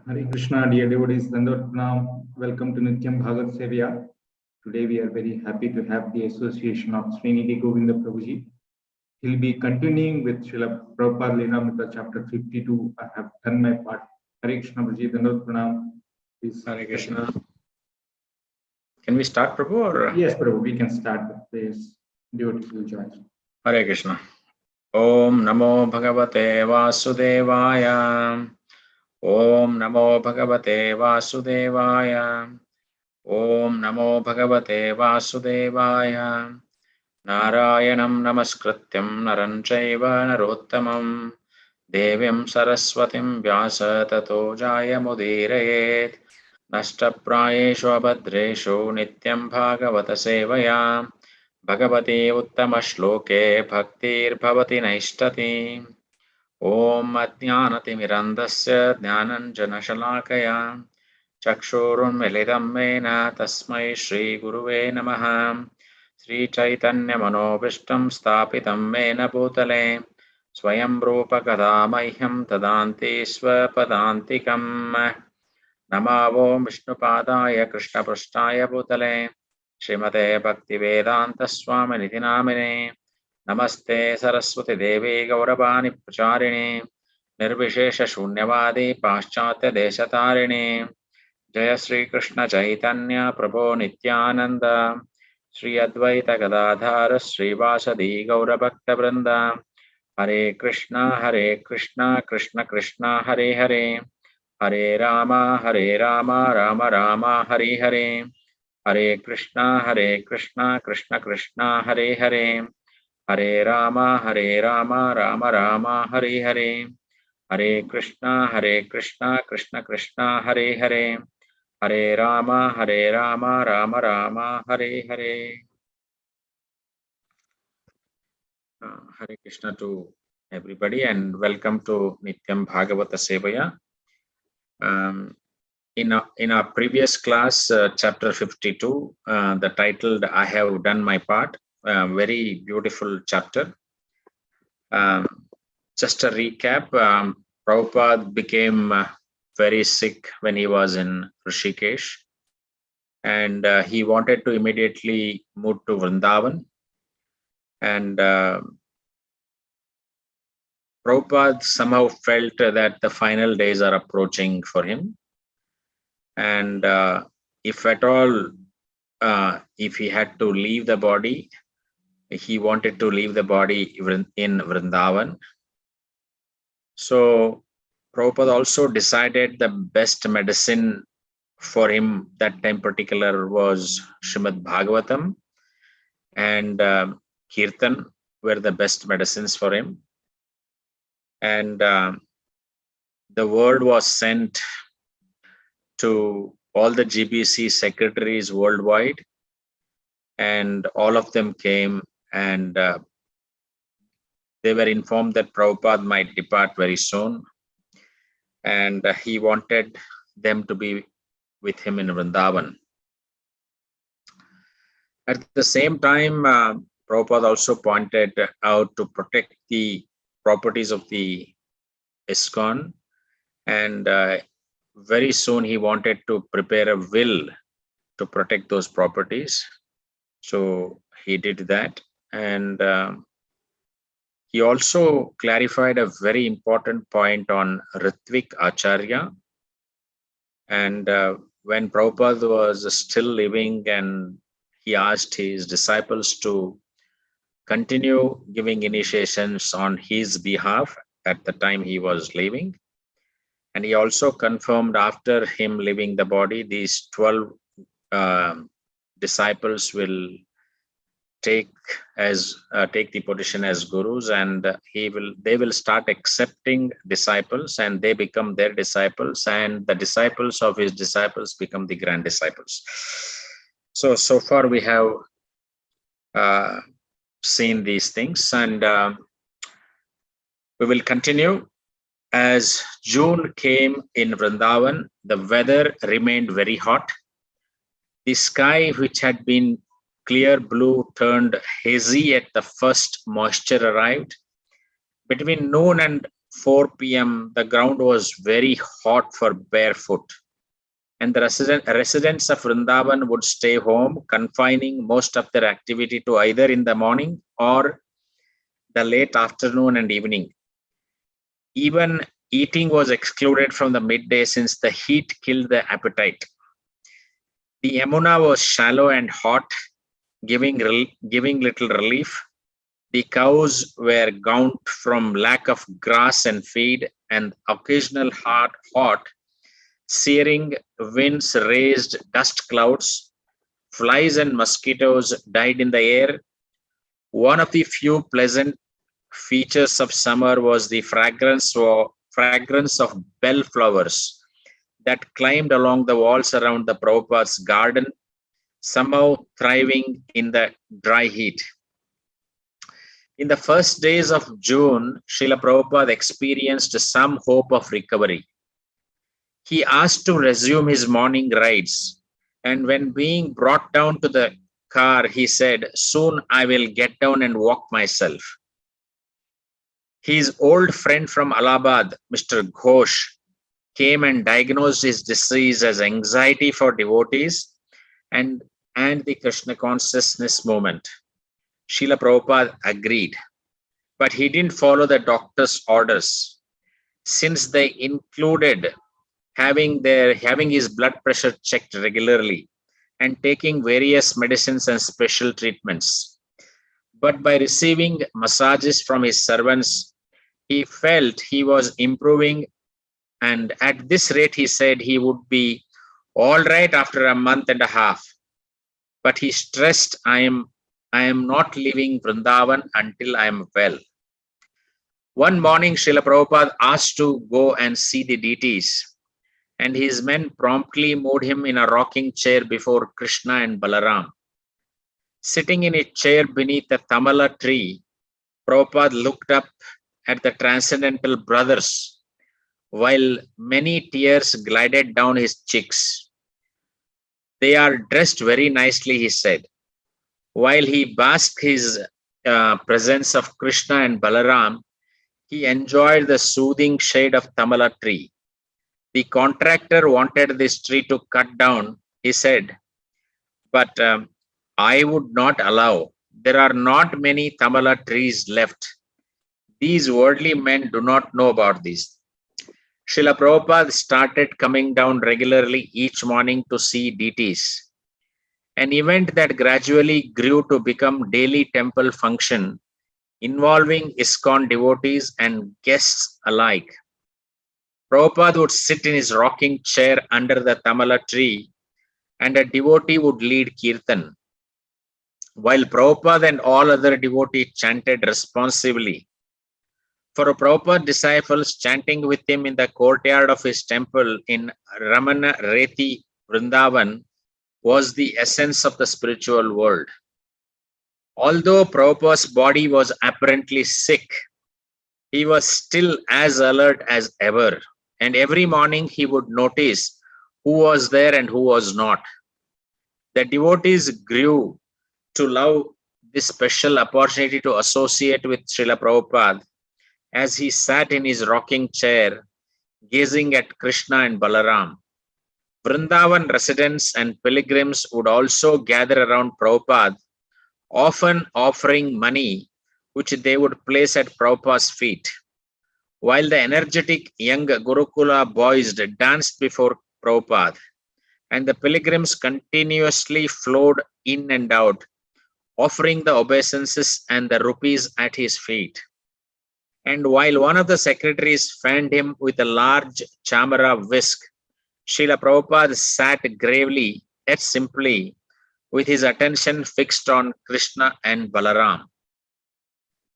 Hare Krishna, dear devotees, Dandot Pranam. Welcome to Nityam Bhagavad Sevya. Today we are very happy to have the association of Srinidhi Govinda Prabhuji. He'll be continuing with Srila Prabhupada lilamritha chapter 52. I have done my part. Hare Krishna, Prabhuji, Dandot Pranam. Please. Hare Krishna. Can we start, Prabhu? Or? Yes, Prabhu, we can start with this. Devotees will join. Hare Krishna. Om Namo Bhagavate Vasudevaya. Om Namo Bhagavate Vasudevaya. Om Namo Bhagavate Vasudevaya. Narayanam Namaskrityam Naranchaiva Narottamam Devyam Saraswatim Vyasa Tato Jaya Mudirayet Nashtaprayeshu Abhadreshu Nityam Bhagavata Sevaya Bhagavati Uttama Shloke Bhaktir Bhavati Naishtati Om Ajnanati Mirandasya Jnananjana Shalakaya Chakshurun Melidam Mena Tasmai Shri Guruve Namaha Sri Chaitanya Manobishtam Stapitam Mena Bhutale Swayam Rupa Kadamahyam Tadanti Swapadantikam Namavo Vishnupadaya Krishna Prasthaya Bhutale Srimate Bhaktivedanta Swami Nidhi Namine Namaste Saraswati Devi Gauravani Pracharini Nirvishesha Shunyavadi Paschatya Desatarini Jaya Sri Krishna Chaitanya Prabhu Nityananda Sri Advaita Gadadhara Sri Vasadi Gauravakta Vrinda Hare Krishna Krishna Krishna Hare Hare Hare Rama Rama Rama Hare Hare Hare Krishna Krishna Krishna Hare Hare Hare Rama Rama Rama Hare Hare Hare Krishna Krishna Krishna Hare Hare Hare Rama Rama Rama Hare Hare. Hare Krishna to everybody and welcome to Nityam Bhagavata Sevaya. In our previous class, chapter 52, the titled I Have Done My Part, very beautiful chapter. Just a recap, Prabhupada became very sick when he was in Rishikesh, and he wanted to immediately move to Vrindavan. And Prabhupada somehow felt that the final days are approaching for him. And if at all, if he had to leave the body, he wanted to leave the body in Vrindavan. So Prabhupada also decided the best medicine for him that time particular was Srimad Bhagavatam and Kirtan were the best medicines for him. And the word was sent to all the GBC secretaries worldwide, and all of them came and they were informed that Prabhupada might depart very soon, and he wanted them to be with him in Vrindavan. At the same time, Prabhupada also pointed out to protect the properties of the ISKCON, and very soon he wanted to prepare a will to protect those properties. So he did that, and he also clarified a very important point on Ritvik Acharya. And when Prabhupada was still living, and he asked his disciples to continue giving initiations on his behalf at the time he was leaving. And he also confirmed after him leaving the body, these 12 disciples will take the position as gurus, and they will start accepting disciples, and they become their disciples, and the disciples of his disciples become the grand disciples. So far we have seen these things, and we will continue. As June came in Vrindavan, the weather remained very hot. The sky, which had been clear blue, turned hazy at the first moisture arrived. Between noon and 4 p.m., the ground was very hot for barefoot, and the residents of Vrindavan would stay home, confining most of their activity to either in the morning or the late afternoon and evening. Even eating was excluded from the midday since the heat killed the appetite. The Yamuna was shallow and hot, giving little relief. The cows were gaunt from lack of grass and feed, and occasional hot, searing winds raised dust clouds. Flies and mosquitoes died in the air. One of the few pleasant features of summer was the fragrance of bell flowers that climbed along the walls around the Prabhupada's garden, somehow thriving in the dry heat. In the first days of June, Srila Prabhupada experienced some hope of recovery. He asked to resume his morning rides, and when being brought down to the car, he said, "Soon I will get down and walk myself." His old friend from Allahabad, Mr. Ghosh, came and diagnosed his disease as anxiety for devotees and the Krishna consciousness movement. Srila Prabhupada agreed, but he didn't follow the doctor's orders, since they included having his blood pressure checked regularly and taking various medicines and special treatments. But by receiving massages from his servants, he felt he was improving, and at this rate, he said he would be all right after a month and a half. But he stressed, I am not leaving Vrindavan until I am well. One morning, Srila Prabhupada asked to go and see the deities, and his men promptly moved him in a rocking chair before Krishna and Balaram. Sitting in a chair beneath a Tamala tree, Prabhupada looked up at the transcendental brothers, while many tears glided down his cheeks. They are dressed very nicely, he said. While he basked his presence of Krishna and Balaram, he enjoyed the soothing shade of Tamala tree. The contractor wanted this tree to cut down, he said, but I would not allow. There are not many Tamala trees left. These worldly men do not know about this. Srila Prabhupada started coming down regularly each morning to see deities, an event that gradually grew to become daily temple function, involving ISKCON devotees and guests alike. Prabhupada would sit in his rocking chair under the Tamala tree, and a devotee would lead kirtan, while Prabhupada and all other devotees chanted responsively. For Prabhupada disciples, chanting with him in the courtyard of his temple in Ramana Reti, Vrindavan, was the essence of the spiritual world. Although Prabhupada's body was apparently sick, he was still as alert as ever, and every morning he would notice who was there and who was not. The devotees grew to love this special opportunity to associate with Srila Prabhupada as he sat in his rocking chair, gazing at Krishna and Balaram. Vrindavan residents and pilgrims would also gather around Prabhupada, often offering money, which they would place at Prabhupada's feet, while the energetic young Gurukula boys danced before Prabhupada, and the pilgrims continuously flowed in and out, offering the obeisances and the rupees at his feet. And while one of the secretaries fanned him with a large chamara whisk, Srila Prabhupada sat gravely yet simply, with his attention fixed on Krishna and Balaram.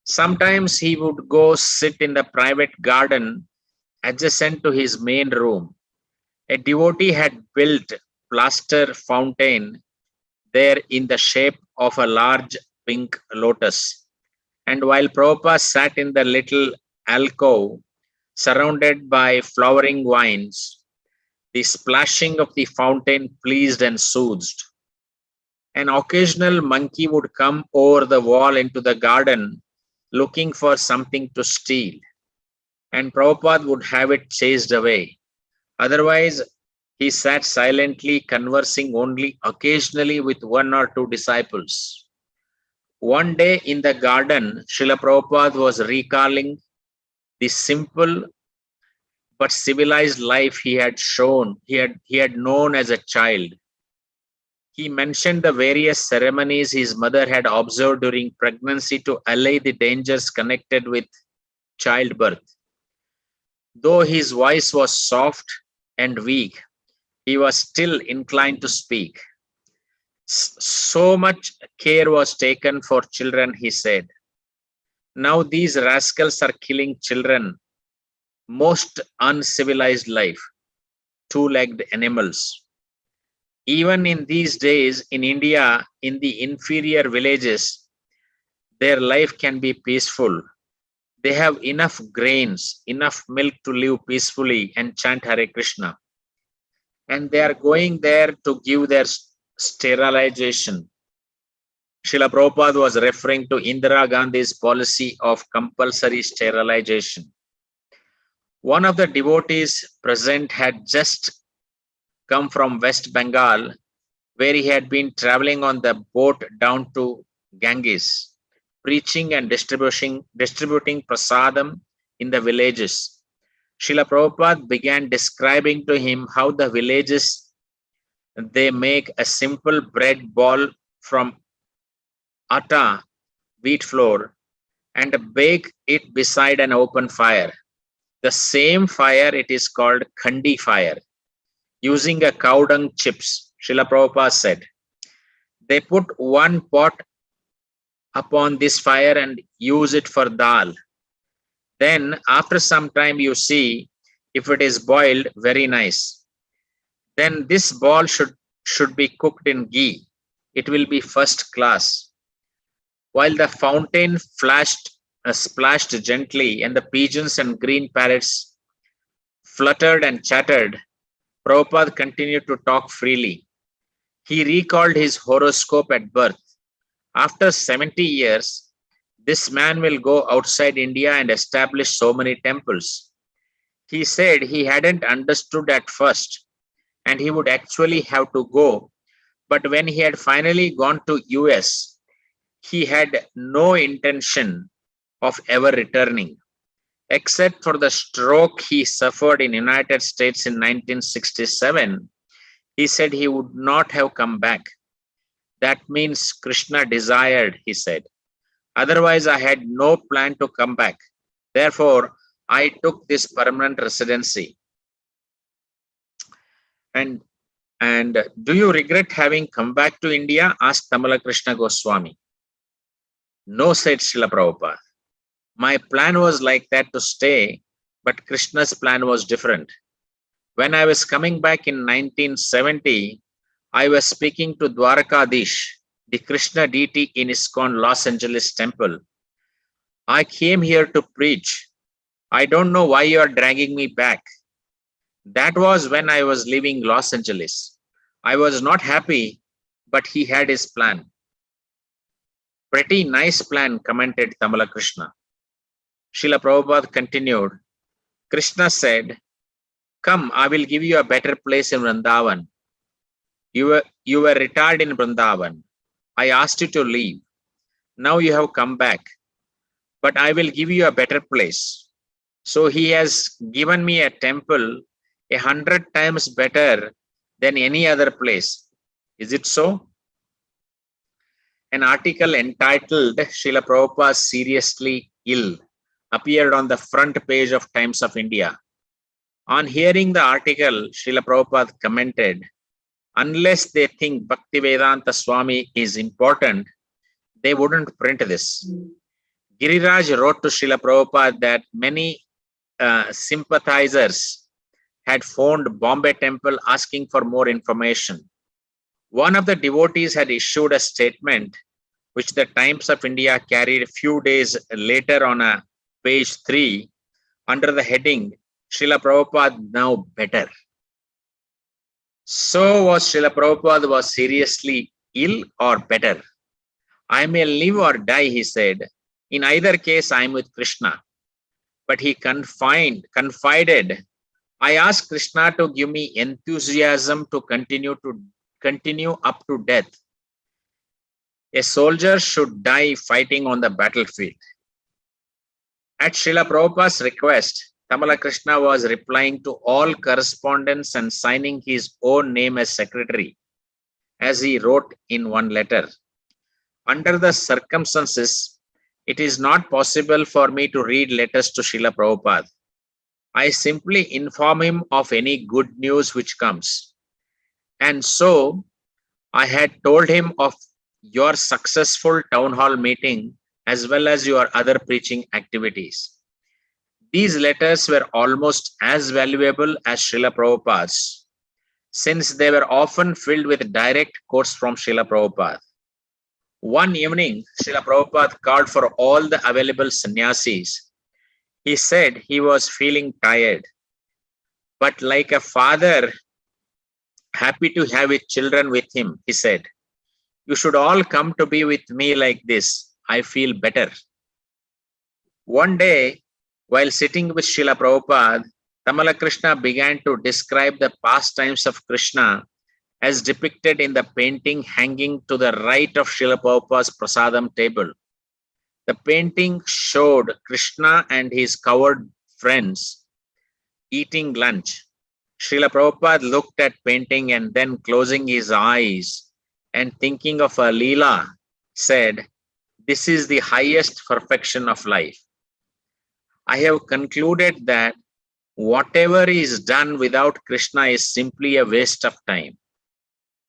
Sometimes he would go sit in the private garden adjacent to his main room. A devotee had built plaster fountain there in the shape of a large pink lotus. And while Prabhupada sat in the little alcove surrounded by flowering vines, the splashing of the fountain pleased and soothed. An occasional monkey would come over the wall into the garden, looking for something to steal. and Prabhupada would have it chased away. Otherwise, he sat silently conversing only occasionally with one or two disciples. One day in the garden, Srila Prabhupada was recalling the simple but civilized life he had known as a child. He mentioned the various ceremonies his mother had observed during pregnancy to allay the dangers connected with childbirth. Though his voice was soft and weak, he was still inclined to speak. So much care was taken for children, he said. Now these rascals are killing children. Most uncivilized life, two-legged animals. Even in these days in India, in the inferior villages, their life can be peaceful. They have enough grains, enough milk to live peacefully and chant Hare Krishna. And they are going there to give their sterilization. Srila Prabhupada was referring to Indira Gandhi's policy of compulsory sterilization. One of the devotees present had just come from West Bengal, where he had been traveling on the boat down to Ganges, preaching and distributing prasadam in the villages. Srila Prabhupada began describing to him how the villages, they make a simple bread ball from atta, wheat flour, and bake it beside an open fire. The same fire, it is called khandi fire, using a cow dung chips, Srila Prabhupada said. They put one pot upon this fire and use it for dal. Then after some time you see if it is boiled very nice. Then this ball should be cooked in ghee. It will be first class. While the fountain splashed gently and the pigeons and green parrots fluttered and chattered, Prabhupada continued to talk freely. He recalled his horoscope at birth. After 70 years, this man will go outside India and establish so many temples. He said he hadn't understood at first, and he would actually have to go. But when he had finally gone to US, he had no intention of ever returning. Except for the stroke he suffered in United States in 1967, he said he would not have come back. That means Krishna desired, he said. Otherwise, I had no plan to come back. Therefore, I took this permanent residency. And do you regret having come back to India? Asked Tamala Krishna Goswami. No, said Srila Prabhupada. My plan was like that to stay, but Krishna's plan was different. When I was coming back in 1970, I was speaking to Dwarakadish, the Krishna deity in ISKCON Los Angeles temple. I came here to preach. I don't know why you are dragging me back. That was when I was leaving Los Angeles. I was not happy, but he had his plan. Pretty nice plan, commented Tamala Krishna. Srila Prabhupada continued. Krishna said, come, I will give you a better place in Vrindavan. You were retired in Vrindavan. I asked you to leave. Now you have come back. But I will give you a better place. So he has given me a temple 100 times better than any other place. Is it so? An article entitled Srila Prabhupada Seriously Ill appeared on the front page of Times of India. On hearing the article, Srila Prabhupada commented, unless they think Bhaktivedanta Swami is important, they wouldn't print this. Giriraj wrote to Srila Prabhupada that many sympathizers had phoned Bombay Temple asking for more information. One of the devotees had issued a statement, which the Times of India carried a few days later on a page 3 under the heading, Srila Prabhupada now better. So was Srila Prabhupada was seriously ill or better? I may live or die, he said. In either case, I am with Krishna. but he confided, I asked Krishna to give me enthusiasm to continue up to death. A soldier should die fighting on the battlefield. At Srila Prabhupada's request, Tamala Krishna was replying to all correspondence and signing his own name as secretary, as he wrote in one letter. Under the circumstances, it is not possible for me to read letters to Srila Prabhupada. I simply inform him of any good news which comes. And so, I had told him of your successful town hall meeting as well as your other preaching activities. These letters were almost as valuable as Srila Prabhupada's, since they were often filled with direct quotes from Srila Prabhupada. One evening, Srila Prabhupada called for all the available sannyasis. He said he was feeling tired, but like a father happy to have his children with him, he said, you should all come to be with me like this. I feel better. One day, while sitting with Srila Prabhupada, Tamala Krishna began to describe the pastimes of Krishna as depicted in the painting hanging to the right of Srila Prabhupada's prasadam table. The painting showed Krishna and his cowherd friends eating lunch. Srila Prabhupada looked at painting and then, closing his eyes and thinking of a Leela, said, this is the highest perfection of life. I have concluded that whatever is done without Krishna is simply a waste of time.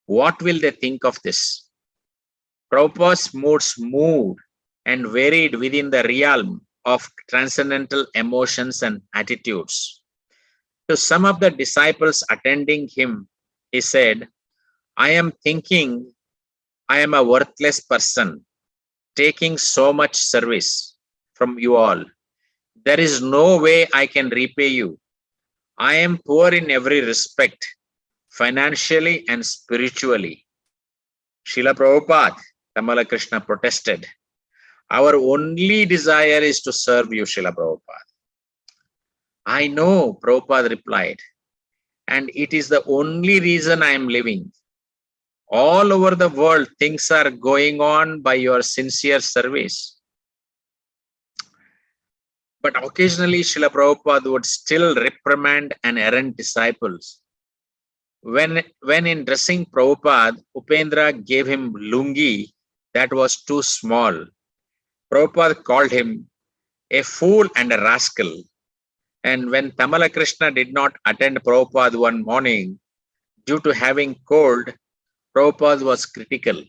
What will they think of this? Prabhupada's moods moved and varied within the realm of transcendental emotions and attitudes. To some of the disciples attending him, he said, I am thinking I am a worthless person, taking so much service from you all. There is no way I can repay you. I am poor in every respect, financially and spiritually. Srila Prabhupada, Tamala Krishna protested, our only desire is to serve you, Srila Prabhupada. I know, Prabhupada replied, and it is the only reason I am living. All over the world, things are going on by your sincere service. But occasionally, Srila Prabhupada would still reprimand an errant disciples. When in dressing Prabhupada, Upendra gave him lungi that was too small. Prabhupada called him a fool and a rascal. And when Tamala Krishna did not attend Prabhupada one morning due to having cold, Prabhupada was critical.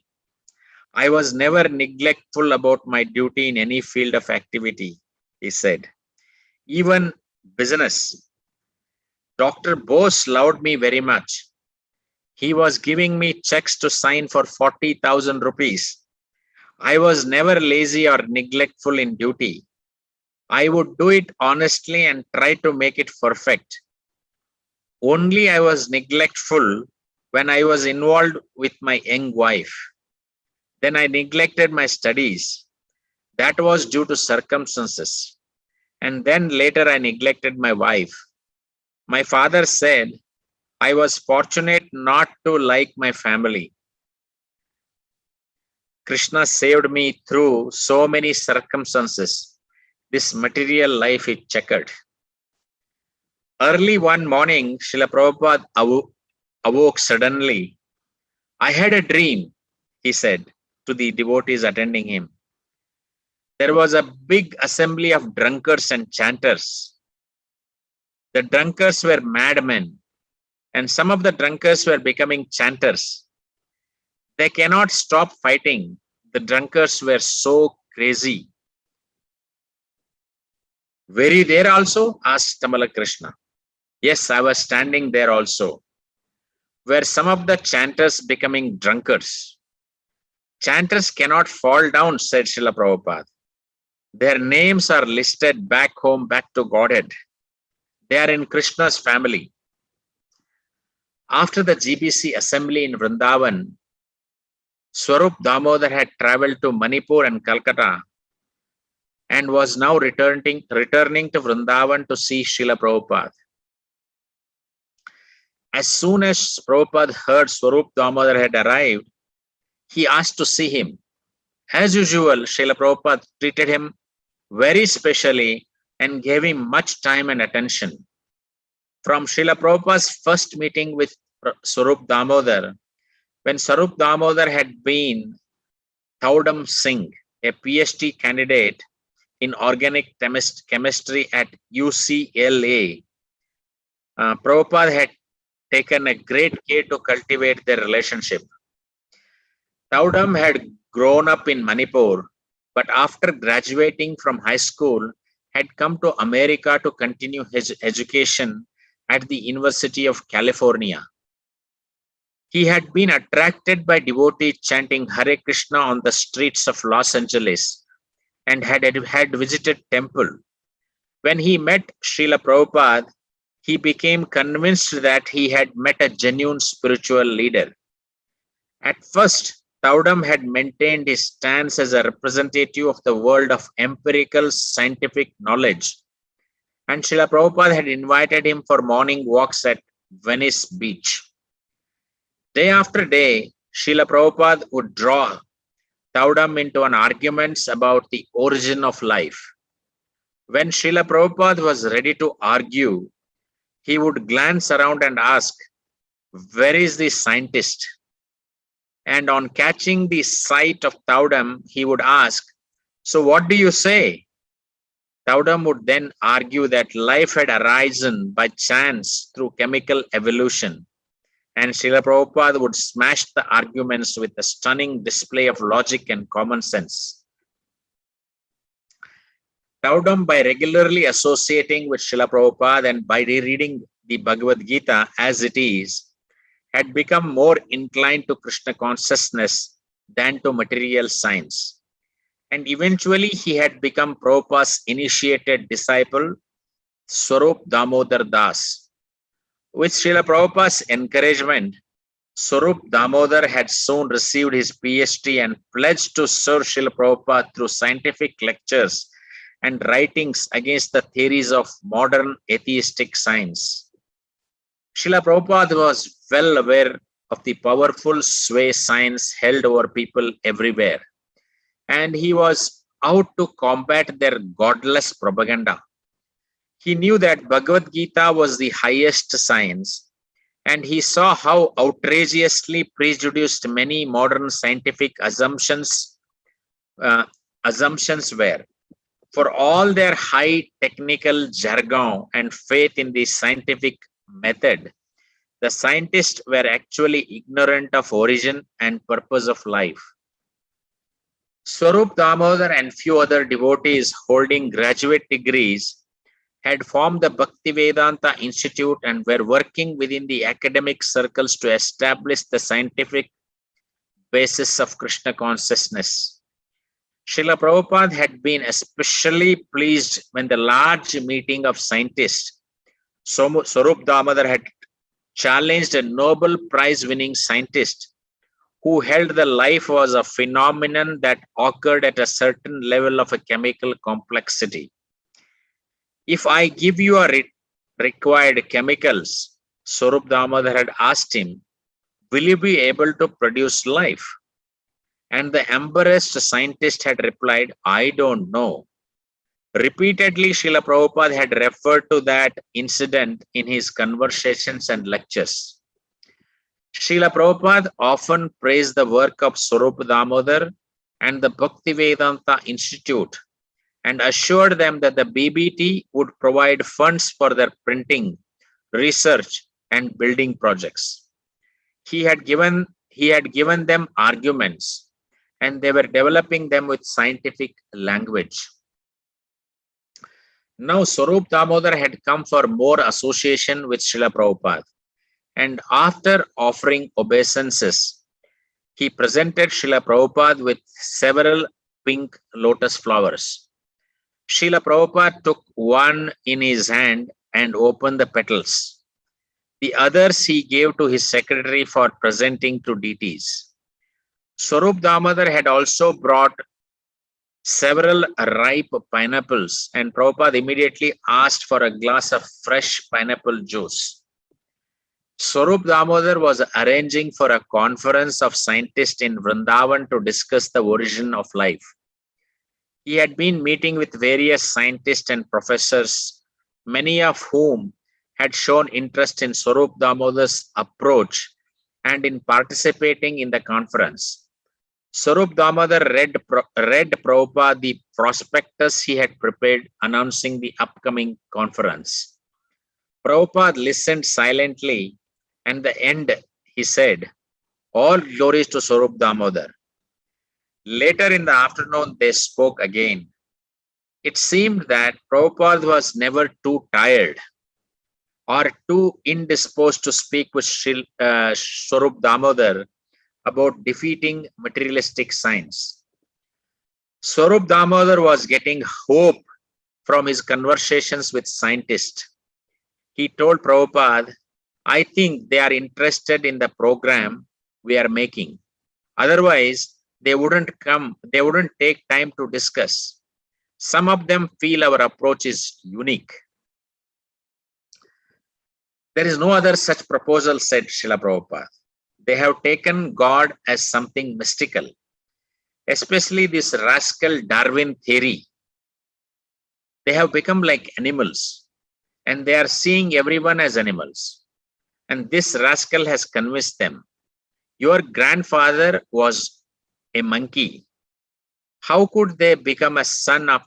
I was never neglectful about my duty in any field of activity, he said. Even business. Dr. Bose loved me very much. He was giving me checks to sign for 40,000 rupees. I was never lazy or neglectful in duty. I would do it honestly and try to make it perfect. Only I was neglectful when I was involved with my young wife. Then I neglected my studies. That was due to circumstances. And then later I neglected my wife. My father said, I was fortunate not to like my family. Krishna saved me through so many circumstances. This material life is checkered. Early one morning, Srila Prabhupada awoke suddenly. I had a dream, he said to the devotees attending him. There was a big assembly of drunkards and chanters. The drunkards were madmen, and some of the drunkards were becoming chanters. They cannot stop fighting. The drunkards were so crazy. Were you there also? Asked Tamala Krishna. Yes, I was standing there also. Were some of the chanters becoming drunkards? Chanters cannot fall down, said Srila Prabhupada. Their names are listed back home, back to Godhead. They are in Krishna's family. After the GBC assembly in Vrindavan, Swarup Damodar had traveled to Manipur and Calcutta. and was now returning to Vrindavan to see Srila Prabhupada. As soon as Prabhupada heard Swarup Damodar had arrived, he asked to see him. As usual, Srila Prabhupada treated him very specially and gave him much time and attention. From Srila Prabhupada's first meeting with Swarup Damodar, when Swarup Damodar had been Thaudam Singh, a PhD candidate in organic chemistry at UCLA, Prabhupada had taken a great care to cultivate their relationship. Thaudam had grown up in Manipur, but after graduating from high school, had come to America to continue his education at the University of California. He had been attracted by devotees chanting Hare Krishna on the streets of Los Angeles and had visited temple. When he met Srila Prabhupada, he became convinced that he had met a genuine spiritual leader. At first, Thaudam had maintained his stance as a representative of the world of empirical scientific knowledge, and Srila Prabhupada had invited him for morning walks at Venice Beach. Day after day, Srila Prabhupada would draw Thaudam into an argument about the origin of life. When Srila Prabhupada was ready to argue, he would glance around and ask, "Where is the scientist?" And on catching the sight of Thaudam, he would ask, "So what do you say?" Thaudam would then argue that life had arisen by chance through chemical evolution, and Srila Prabhupada would smash the arguments with a stunning display of logic and common sense. Thaudam, by regularly associating with Srila Prabhupada and by rereading the Bhagavad Gita as it is, had become more inclined to Krishna consciousness than to material science. And eventually he had become Prabhupada's initiated disciple, Swarup Damodar Das. With Srila Prabhupada's encouragement, Swarup Damodar had soon received his PhD and pledged to serve Srila Prabhupada through scientific lectures and writings against the theories of modern atheistic science. Srila Prabhupada was well aware of the powerful sway science held over people everywhere, and he was out to combat their godless propaganda. He knew that Bhagavad Gita was the highest science, and he saw how outrageously prejudiced many modern scientific assumptions were. For all their high technical jargon and faith in the scientific method, the scientists were actually ignorant of origin and purpose of life. Swarup Damodar and few other devotees holding graduate degrees had formed the Bhaktivedanta Institute and were working within the academic circles to establish the scientific basis of Krishna consciousness. Srila Prabhupada had been especially pleased when the large meeting of scientists, Swarup Damodar had challenged a Nobel Prize-winning scientist who held the life was a phenomenon that occurred at a certain level of a chemical complexity. "If I give you a required chemicals," Swarup Damodar had asked him, "will you be able to produce life?" And the embarrassed scientist had replied, "I don't know." Repeatedly, Srila Prabhupada had referred to that incident in his conversations and lectures. Srila Prabhupada often praised the work of Swarup Damodar and the Bhaktivedanta Institute and assured them that the BBT would provide funds for their printing, research, and building projects. He had given them arguments, and they were developing them with scientific language. Now, Swarup Damodar had come for more association with Srila Prabhupada, and after offering obeisances, he presented Srila Prabhupada with several pink lotus flowers. Srila Prabhupada took one in his hand and opened the petals. The others he gave to his secretary for presenting to deities. Swarup Damodar had also brought several ripe pineapples, and Prabhupada immediately asked for a glass of fresh pineapple juice. Swarup Damodar was arranging for a conference of scientists in Vrindavan to discuss the origin of life. He had been meeting with various scientists and professors, many of whom had shown interest in Swarup Damodar's approach and in participating in the conference. Swarup Damodar read Prabhupada the prospectus he had prepared announcing the upcoming conference. Prabhupada listened silently, and at the end he said, "All glories to Swarup Damodar." Later in the afternoon, they spoke again. It seemed that Prabhupada was never too tired or too indisposed to speak with Swarup Damodar about defeating materialistic science. Swarup Damodar was getting hope from his conversations with scientists. He told Prabhupada, "I think they are interested in the program we are making. Otherwise, they wouldn't take time to discuss. Some of them feel our approach is unique." "There is no other such proposal," said Srila Prabhupada. "They have taken God as something mystical, especially this rascal Darwin theory. They have become like animals, and they are seeing everyone as animals. And this rascal has convinced them. Your grandfather was a monkey. How could they become a son of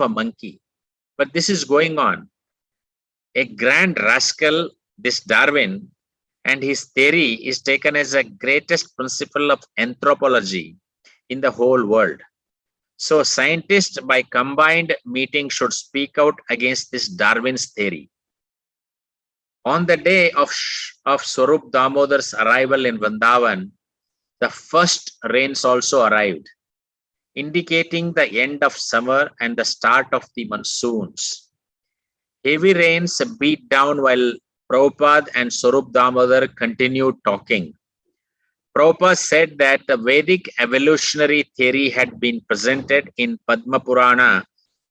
a monkey? But this is going on. A grand rascal, this Darwin, and his theory is taken as the greatest principle of anthropology in the whole world. So scientists by combined meeting should speak out against this Darwin's theory." On the day of Swarup Damodar's arrival in Vrindavan, the first rains also arrived, indicating the end of summer and the start of the monsoons. Heavy rains beat down while Prabhupada and Swarup Damodar continued talking. Prabhupada said that the Vedic evolutionary theory had been presented in Padma Purana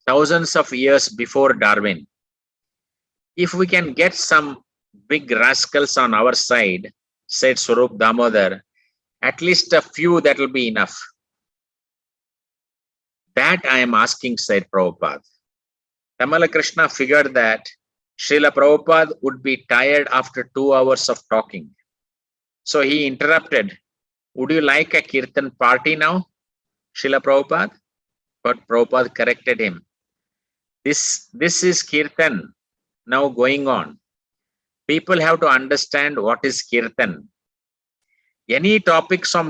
thousands of years before Darwin. "If we can get some big rascals on our side," said Swarup Damodar, "at least a few, that will be enough." "That I am asking," said Prabhupada. Tamala Krishna figured that Srila Prabhupada would be tired after 2 hours of talking. So he interrupted, "Would you like a kirtan party now, Srila Prabhupada?" But Prabhupada corrected him. This is kirtan now going on. People have to understand what is kirtan. Any topics on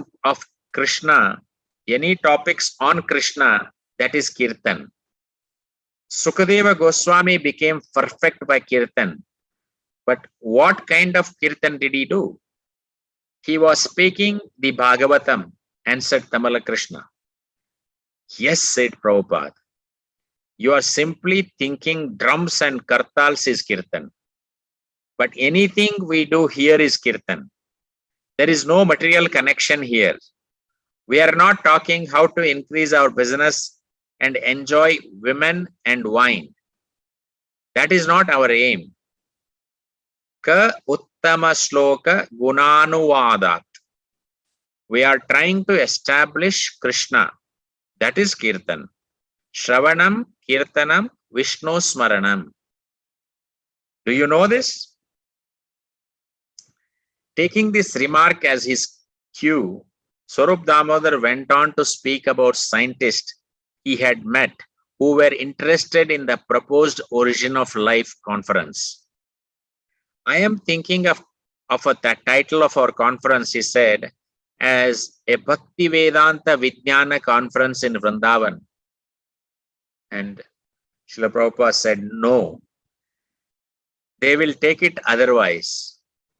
Krishna, that is kirtan. Sukadeva Goswami became perfect by kirtan. But what kind of kirtan did he do? He was speaking the Bhagavatam, answered Tamala Krishna. "Yes," said Prabhupada. "You are simply thinking drums and kartals is kirtan. But anything we do here is kirtan. There is no material connection here. We are not talking how to increase our business and enjoy women and wine. That is not our aim. Ka uttama shloka gunanuvadat. We are trying to establish Krishna. That is kirtan. Shravanam, kirtanam, Vishnu smaranam." Do you know this? Taking this remark as his cue, Swarup Damodar went on to speak about scientists he had met who were interested in the proposed origin of life conference. "I am thinking of the title of our conference," he said, "as a Bhakti Vedanta Vijnana conference in Vrindavan." And Srila Prabhupada said, "No, they will take it otherwise,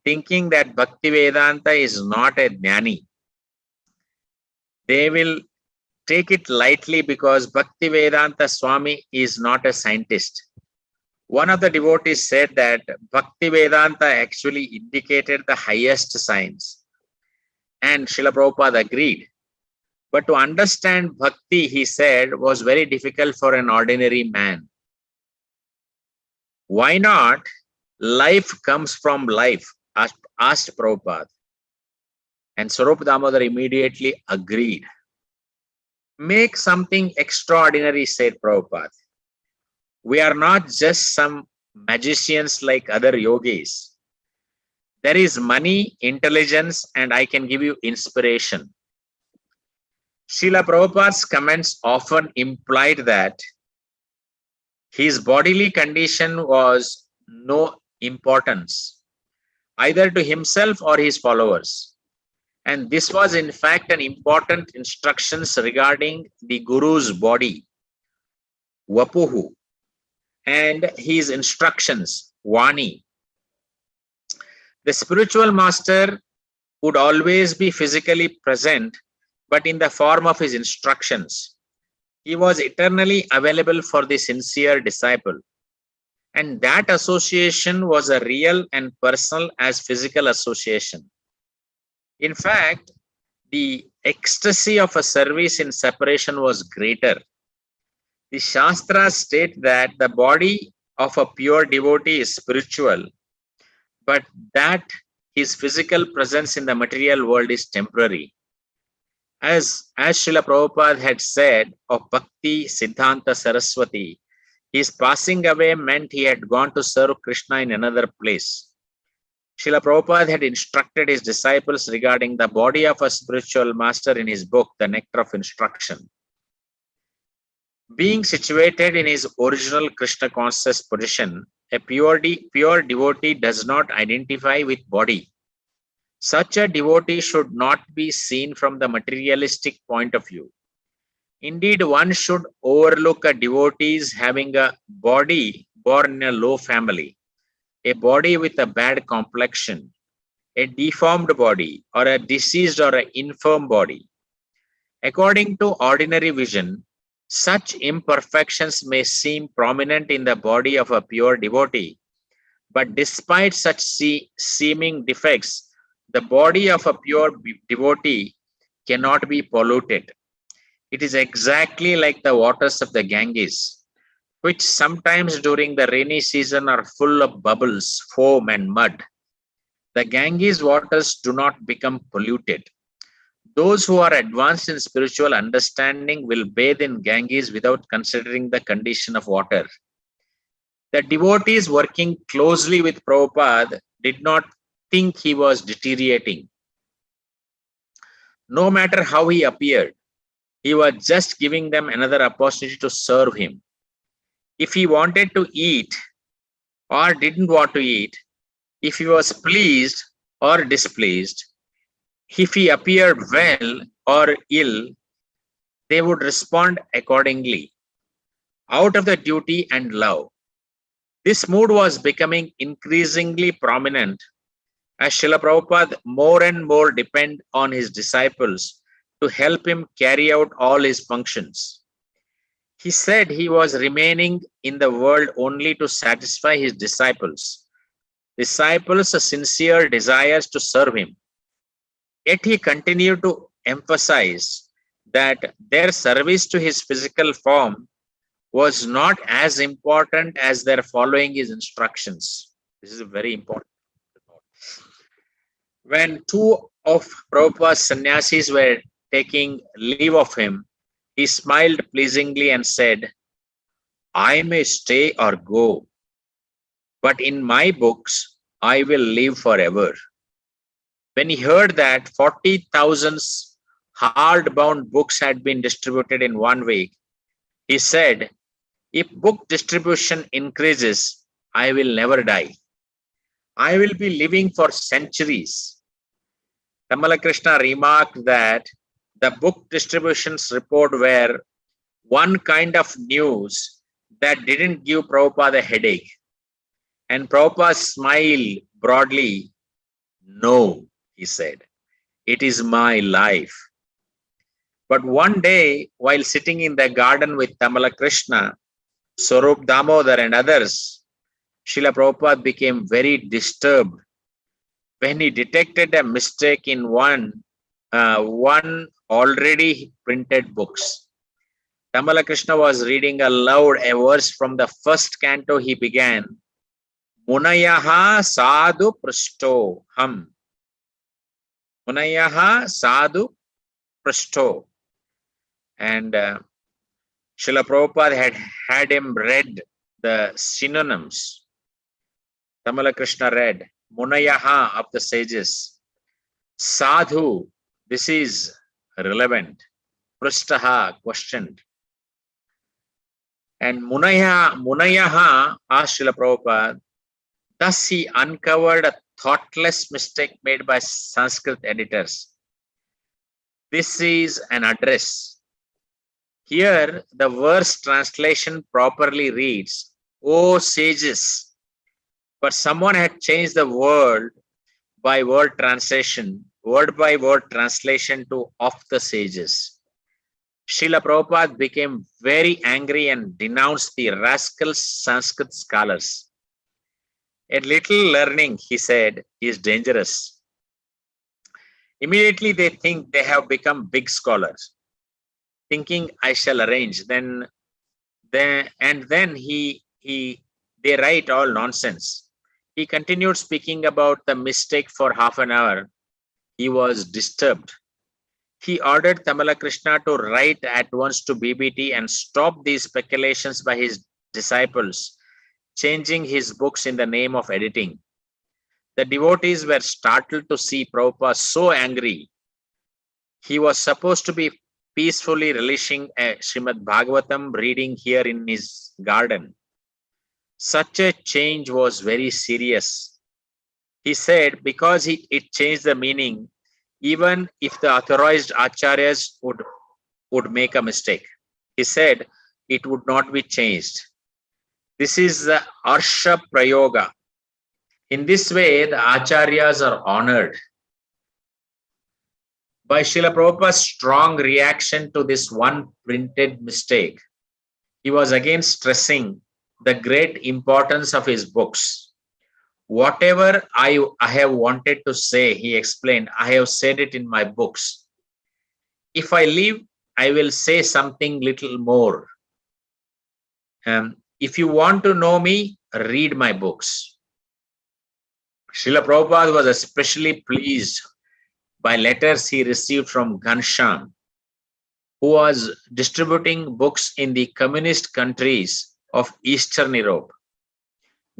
thinking that Bhakti Vedanta is not a jnani. They will take it lightly because Bhakti Vedanta Swami is not a scientist." One of the devotees said that Bhakti Vedanta actually indicated the highest science. And Srila Prabhupada agreed. But to understand bhakti, he said, was very difficult for an ordinary man. Why not? Life comes from life, asked Prabhupada. And Swarup Damodar immediately agreed. Make something extraordinary, said Prabhupada. We are not just some magicians like other yogis. There is money, intelligence, and I can give you inspiration. Srila Prabhupada's comments often implied that his bodily condition was no importance, either to himself or his followers. And this was in fact an important instructions regarding the Guru's body, Vapuhu, and his instructions, Vani. The spiritual master would always be physically present, but in the form of his instructions. He was eternally available for the sincere disciple. And that association was as real and personal as physical association. In fact, the ecstasy of a service in separation was greater. The Shastras state that the body of a pure devotee is spiritual, but that his physical presence in the material world is temporary. As Srila Prabhupada had said of Bhakti Siddhanta Saraswati, his passing away meant he had gone to serve Krishna in another place. Srila Prabhupada had instructed his disciples regarding the body of a spiritual master in his book, The Nectar of Instruction. Being situated in his original Krishna conscious position, a pure devotee does not identify with body. Such a devotee should not be seen from the materialistic point of view. Indeed, one should overlook a devotee having a body born in a low family, a body with a bad complexion, a deformed body, or a diseased or an infirm body. According to ordinary vision, such imperfections may seem prominent in the body of a pure devotee, but despite such seeming defects, the body of a pure devotee cannot be polluted. It is exactly like the waters of the Ganges, which sometimes during the rainy season are full of bubbles, foam, and mud. The Ganges waters do not become polluted. Those who are advanced in spiritual understanding will bathe in Ganges without considering the condition of water. The devotees working closely with Prabhupada did not think he was deteriorating. No matter how he appeared, he was just giving them another opportunity to serve him. If he wanted to eat or didn't want to eat, if he was pleased or displeased, if he appeared well or ill, they would respond accordingly, out of the duty and love. This mood was becoming increasingly prominent as Srila Prabhupada more and more depended on his disciples to help him carry out all his functions. He said he was remaining in the world only to satisfy his disciples' sincere desires to serve him. Yet he continued to emphasize that their service to his physical form was not as important as their following his instructions. This is very important. When two of Prabhupada's sannyasis were taking leave of him, he smiled pleasingly and said, I may stay or go, but in my books, I will live forever. When he heard that 40,000 hardbound books had been distributed in 1 week, he said, if book distribution increases, I will never die. I will be living for centuries. Tamala Krishna remarked that the book distributions report were one kind of news that didn't give Prabhupada a headache. And Prabhupada smiled broadly. No, he said, it is my life. But one day, while sitting in the garden with Tamala Krishna, Swarup Damodar and others, Srila Prabhupada became very disturbed when he detected a mistake in one already printed books. Tamala Krishna was reading aloud a verse from the first canto. He began, Munayaha sadhu prashto ham. Munayaha sadhu prashto. And Srila Prabhupada had him read the synonyms. Tamala Krishna read, Munayaha of the sages. Sadhu, this is relevant. Prashtaha, questioned. And Munayaha asked Srila Prabhupada, thus he uncovered a thoughtless mistake made by Sanskrit editors. This is an address. Here, the verse translation properly reads, O sages, but someone had changed the word by word by word translation to of the sages. Srila Prabhupada became very angry and denounced the rascal Sanskrit scholars. A little learning, he said, is dangerous. Immediately they think they have become big scholars, thinking I shall arrange. Then they write all nonsense. He continued speaking about the mistake for half an hour. He was disturbed. He ordered Tamala Krishna to write at once to BBT and stop these speculations by his disciples, changing his books in the name of editing. The devotees were startled to see Prabhupada so angry. He was supposed to be peacefully relishing a Srimad Bhagavatam reading here in his garden. Such a change was very serious. He said because it changed the meaning, even if the authorized acharyas would make a mistake. He said it would not be changed. This is the Arsha Prayoga. In this way, the acharyas are honored. By Srila Prabhupada's strong reaction to this one printed mistake, he was again stressing the great importance of his books. Whatever I have wanted to say, he explained, I have said it in my books. If I leave, I will say something little more. If you want to know me, read my books. Srila Prabhupada was especially pleased by letters he received from Ghansham, who was distributing books in the communist countries of Eastern Europe.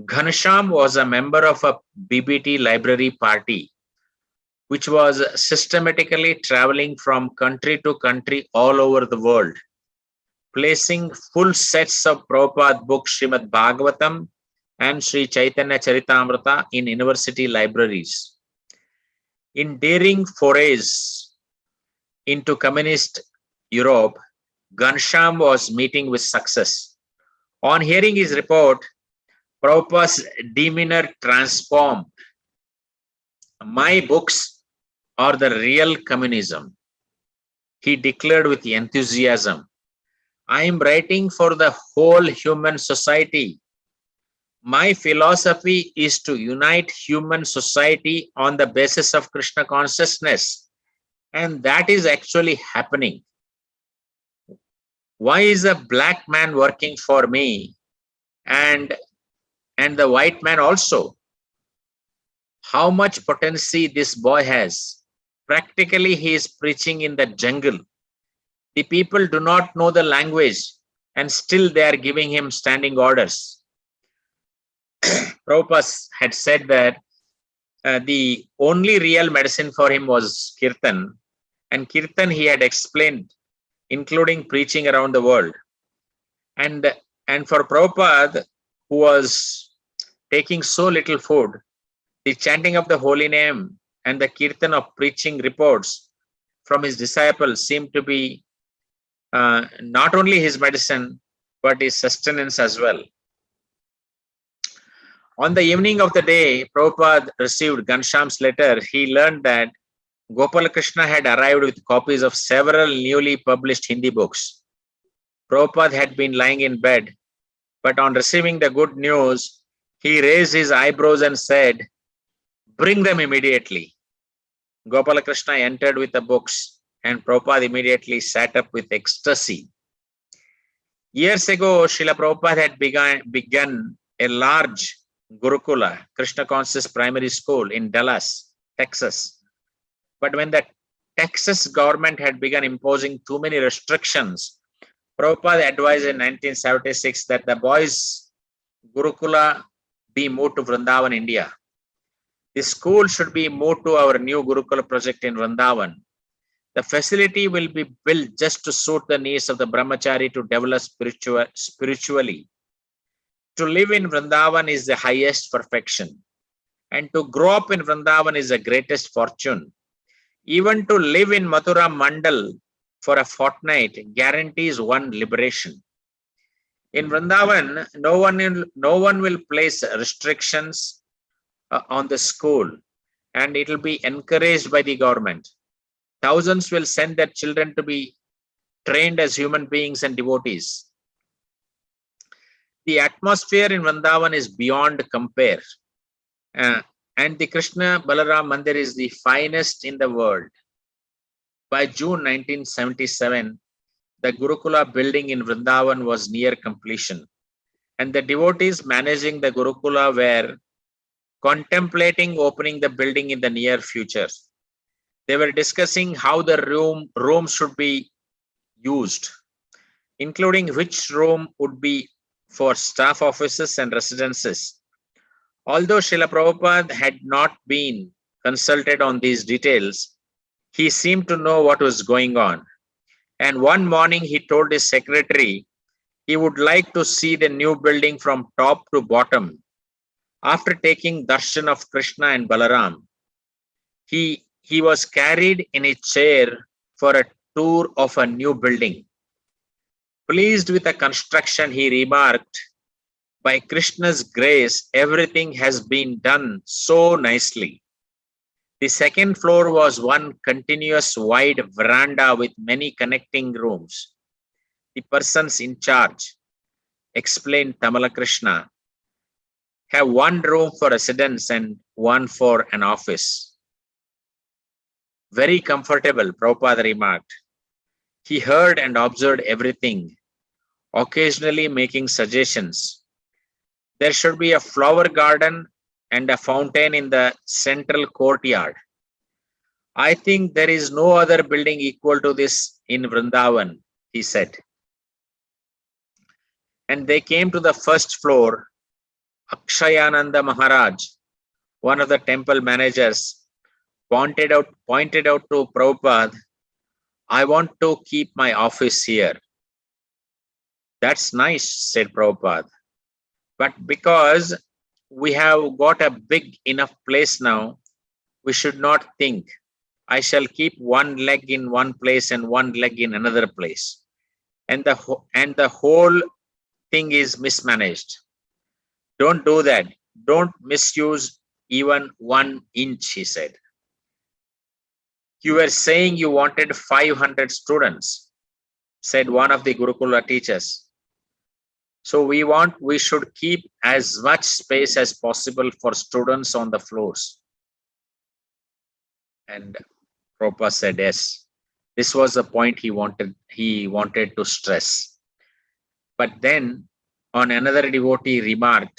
Ghansham was a member of a BBT library party, which was systematically traveling from country to country all over the world, placing full sets of Prabhupada books, Srimad Bhagavatam and Sri Chaitanya Charitamrita in university libraries. In daring forays into communist Europe, Ghansham was meeting with success. On hearing his report, Prabhupada's demeanor transformed. My books are the real communism, he declared with enthusiasm. I am writing for the whole human society. My philosophy is to unite human society on the basis of Krishna consciousness, and that is actually happening. Why is a black man working for me and the white man also? How much potency this boy has. Practically, he is preaching in the jungle. The people do not know the language and still they are giving him standing orders. Prabhupada had said that the only real medicine for him was Kirtan, and Kirtan he had explained, including preaching around the world. And for Prabhupada, who was taking so little food, the chanting of the holy name and the Kirtan of preaching reports from his disciples seemed to be not only his medicine, but his sustenance as well. On the evening of the day Prabhupada received Ghansham's letter, he learned that Gopala Krishna had arrived with copies of several newly published Hindi books. Prabhupada had been lying in bed, but on receiving the good news, he raised his eyebrows and said, "Bring them immediately." Gopala Krishna entered with the books And Prabhupada immediately sat up with ecstasy. Years ago, Srila Prabhupada had begun a large Gurukula, Krishna Conscious Primary School in Dallas, Texas. But when the Texas government had begun imposing too many restrictions, Prabhupada advised in 1976 that the boys' Gurukula be moved to Vrindavan, India. The school should be moved to our new Gurukula project in Vrindavan. The facility will be built just to suit the needs of the brahmachari to develop spiritually. To live in Vrindavan is the highest perfection, and to grow up in Vrindavan is the greatest fortune. Even to live in Mathura Mandal for a fortnight guarantees one liberation. In Vrindavan, no one will place restrictions on the school, and it will be encouraged by the government. Thousands will send their children to be trained as human beings and devotees. The atmosphere in Vrindavan is beyond compare. And the Krishna Balaram Mandir is the finest in the world. By June 1977, the Gurukula building in Vrindavan was near completion, and the devotees managing the Gurukula were contemplating opening the building in the near future. They were discussing how the room should be used, including which room would be for staff offices and residences. Although Srila Prabhupada had not been consulted on these details, he seemed to know what was going on. And one morning he told his secretary he would like to see the new building from top to bottom. After taking darshan of Krishna and Balaram, he was carried in a chair for a tour of a new building. Pleased with the construction, he remarked, "By Krishna's grace, everything has been done so nicely." The second floor was one continuous wide veranda with many connecting rooms. The persons in charge, explained Tamala Krishna, have one room for residence and one for an office. Very comfortable, Prabhupada remarked. He heard and observed everything, occasionally making suggestions. There should be a flower garden and a fountain in the central courtyard. I think there is no other building equal to this in Vrindavan, he said. And they came to the first floor. Akshayananda Maharaj, one of the temple managers, pointed out to Prabhupada, "I want to keep my office here." "That's nice," said Prabhupada. "But because we have got a big enough place now, we should not think, I shall keep one leg in one place and one leg in another place. And the whole thing is mismanaged. Don't do that. Don't misuse even 1 inch," he said. "You were saying you wanted 500 students," said one of the Gurukula teachers. "So we should keep as much space as possible for students on the floors." And Prabhupada said, yes, this was the point he wanted to stress. But then on another devotee remarked,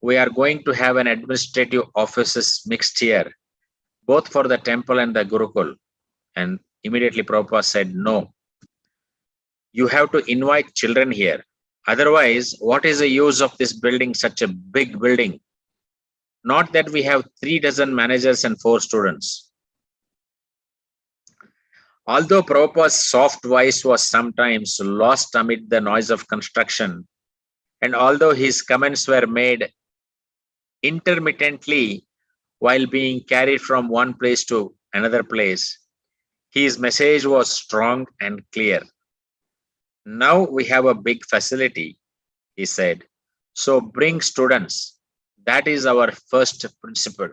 "We are going to have an administrative offices mixed here, both for the temple and the Gurukul." And immediately Prabhupada said, "No, you have to invite children here. Otherwise, what is the use of this building, such a big building? Not that we have 3 dozen managers and 4 students." Although Prabhupada's soft voice was sometimes lost amid the noise of construction, and although his comments were made intermittently while being carried from one place to another place, his message was strong and clear. "Now we have a big facility," he said, "so bring students. That is our first principle.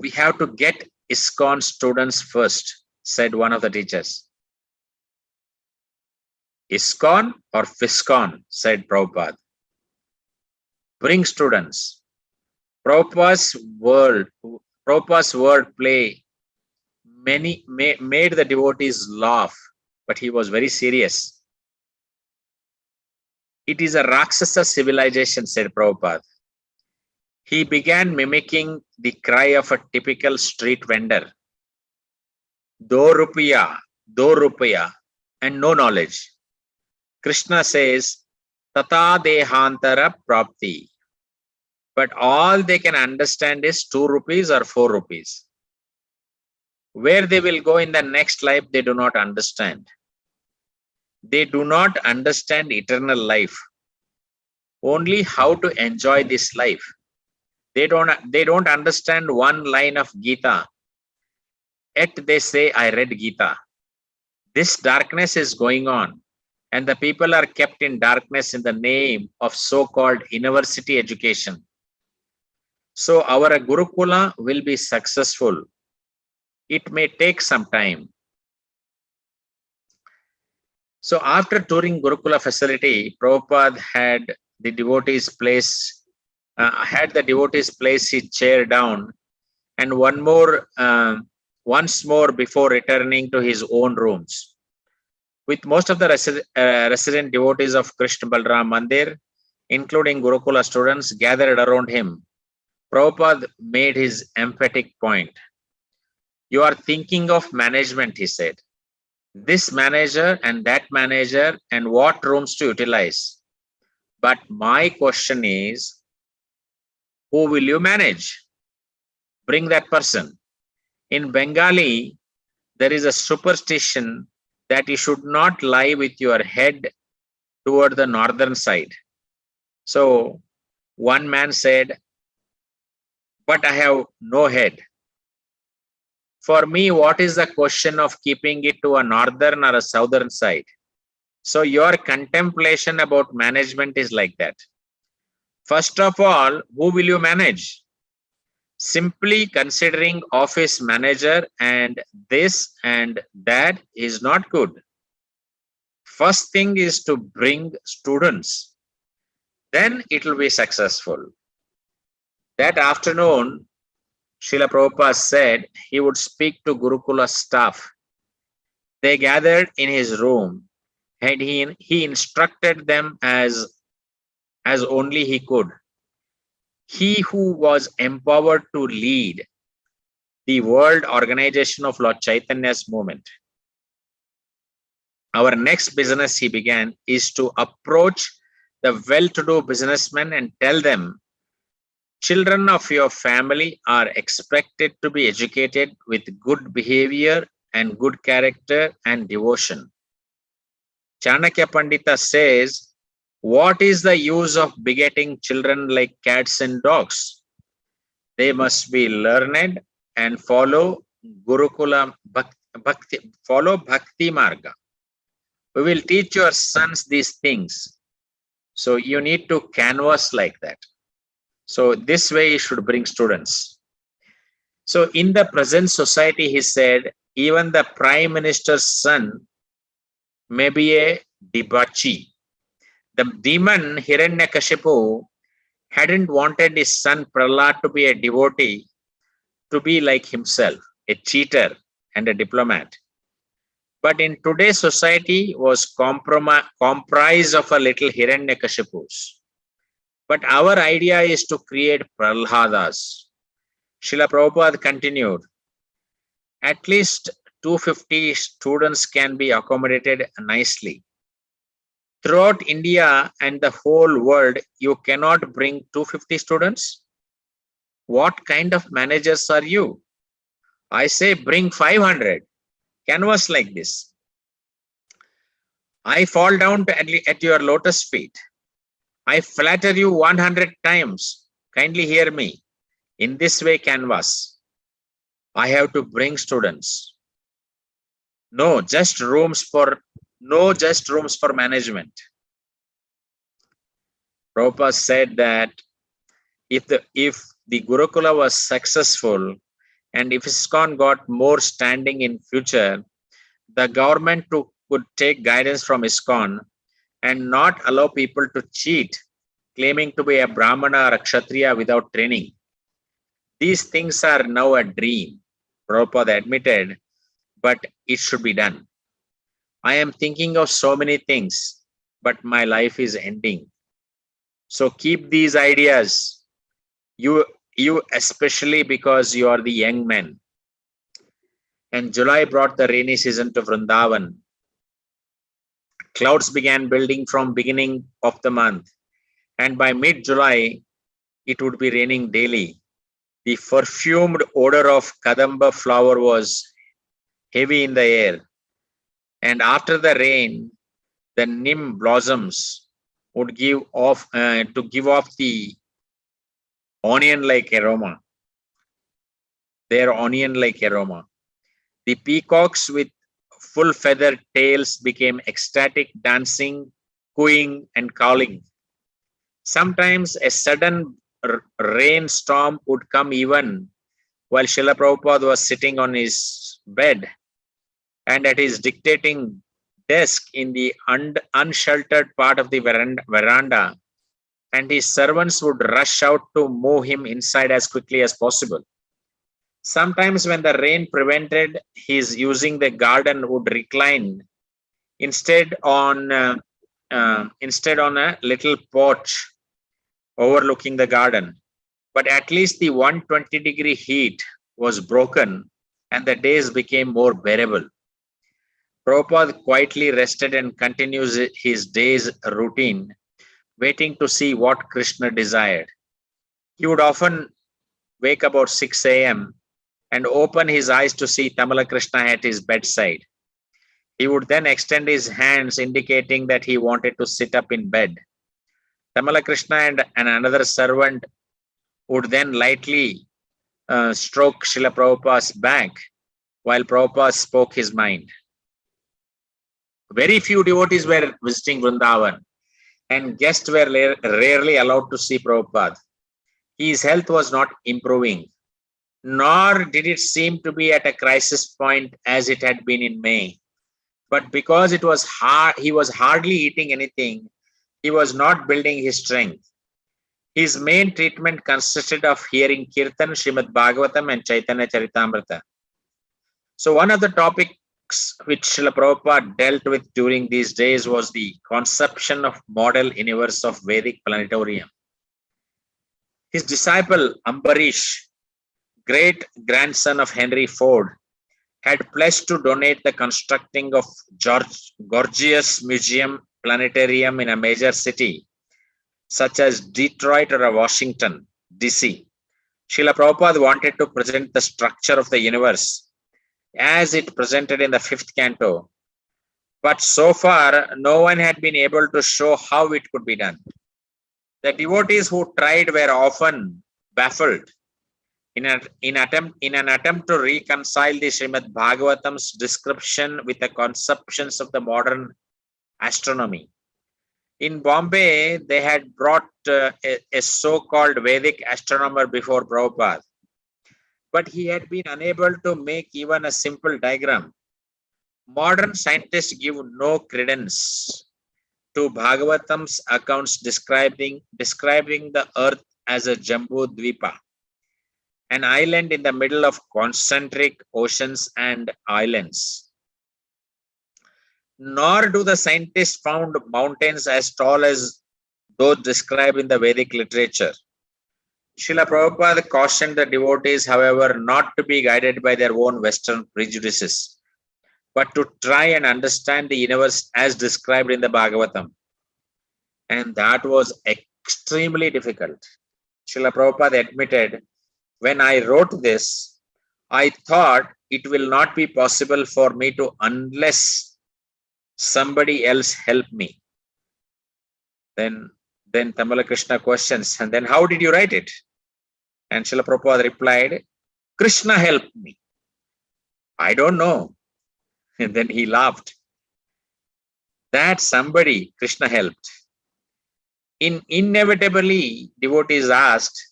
We have to get ISKCON students first," said one of the teachers. "ISKCON or FISKCON," said Prabhupada. "Bring students." Prabhupada's word play made the devotees laugh, but he was very serious. It is a Rakshasa civilization, said Prabhupada. He began mimicking the cry of a typical street vendor. Do rupiya, and no knowledge. Krishna says, Tata dehantara prapti. But all they can understand is 2 rupees or 4 rupees. Where they will go in the next life, they do not understand. They do not understand eternal life. Only how to enjoy this life. They don't understand one line of Gita. Yet they say, I read Gita. This darkness is going on, and the people are kept in darkness in the name of so-called university education. So our Gurukula will be successful. It may take some time. So after touring Gurukula facility, Prabhupada had the devotees place his chair down, and once more before returning to his own rooms. With most of the resident devotees of Krishna Balram Mandir, including Gurukula students, gathered around him, Prabhupada made his emphatic point. You are thinking of management, he said. This manager and that manager and what rooms to utilize. But my question is, who will you manage? Bring that person. In Bengali, there is a superstition that you should not lie with your head toward the northern side. So one man said, but I have no head. For me, what is the question of keeping it to a northern or a southern side? So your contemplation about management is like that. First of all, who will you manage? Simply considering office manager and this and that is not good. First thing is to bring students. Then it will be successful. That afternoon, Srila Prabhupada said he would speak to Gurukula staff. They gathered in his room and he instructed them as only he could. He who was empowered to lead the world organization of Lord Chaitanya's movement. Our next business, he began, is to approach the well-to-do businessmen and tell them, children of your family are expected to be educated with good behavior and good character and devotion. Chanakya Pandita says, what is the use of begetting children like cats and dogs? They must be learned and follow Gurukula Bhakti Marga. We will teach your sons these things. So you need to canvas like that. So this way you should bring students. So in the present society, he said, even the Prime Minister's son may be a debauchee. The demon Hiranyakashipu hadn't wanted his son Prahlad to be a devotee, to be like himself, a cheater and a diplomat. But in today's society was comprised of a little Hiranyakashipus. But our idea is to create Prahladas. Srila Prabhupada continued, at least 250 students can be accommodated nicely. Throughout India and the whole world, you cannot bring 250 students? What kind of managers are you? I say bring 500. Canvas like this. I fall down at your lotus feet. I flatter you 100 times. Kindly hear me. In this way, canvas. I have to bring students. No just rooms for management. Prabhupada said that if the Gurukula was successful and if ISKCON got more standing in future, the government could take guidance from ISKCON and not allow people to cheat, claiming to be a Brahmana or a Kshatriya without training. These things are now a dream. Prabhupada admitted, but it should be done. I am thinking of so many things, but my life is ending. So keep these ideas, you especially, because you are the young men. And July brought the rainy season to Vrindavan. Clouds began building from beginning of the month, and by mid-July, it would be raining daily. The perfumed odor of kadamba flower was heavy in the air, and after the rain, the neem blossoms would give off the onion-like aroma. Their onion-like aroma. The peacocks with full feathered tails became ecstatic, dancing, cooing, and calling. Sometimes a sudden rainstorm would come even while Srila Prabhupada was sitting on his bed and at his dictating desk in the unsheltered part of the veranda, and his servants would rush out to move him inside as quickly as possible. Sometimes when the rain prevented his using the garden, would recline instead on a little porch overlooking the garden. But at least the 120-degree heat was broken and the days became more bearable. Prabhupada quietly rested and continues his day's routine, waiting to see what Krishna desired. He would often wake about 6 a.m. and open his eyes to see Tamala Krishna at his bedside. He would then extend his hands, indicating that he wanted to sit up in bed. Tamala Krishna and another servant would then lightly stroke Srila Prabhupada's back while Prabhupada spoke his mind. Very few devotees were visiting Vrindavan, and guests were rarely allowed to see Prabhupada. His health was not improving, nor did it seem to be at a crisis point as it had been in May. But because it was he was hardly eating anything, he was not building his strength. His main treatment consisted of hearing Kirtan, Srimad Bhagavatam, and Chaitanya Charitamrita. So one of the topics which Srila Prabhupada dealt with during these days was the conception of model universe of Vedic planetarium. His disciple Ambarish, great grandson of Henry Ford, had pledged to donate the constructing of gorgeous museum planetarium in a major city such as Detroit or Washington, D.C. Srila Prabhupada wanted to present the structure of the universe as it presented in the 5th canto, but so far no one had been able to show how it could be done. The devotees who tried were often baffled. In an attempt to reconcile the Srimad Bhagavatam's description with the conceptions of the modern astronomy. In Bombay, they had brought a so-called Vedic astronomer before Prabhupada, but he had been unable to make even a simple diagram. Modern scientists give no credence to Bhagavatam's accounts describing the earth as a Jambu Dvipa, an island in the middle of concentric oceans and islands. Nor do the scientists found mountains as tall as those described in the Vedic literature. Srila Prabhupada cautioned the devotees, however, not to be guided by their own Western prejudices, but to try and understand the universe as described in the Bhagavatam. And that was extremely difficult. Srila Prabhupada admitted, when I wrote this, I thought it will not be possible for me to unless somebody else help me. Then Tamala Krishna questions, and then how did you write it? And Srila Prabhupada replied, Krishna helped me. I don't know. And then he laughed. That somebody Krishna helped. Inevitably, devotees asked,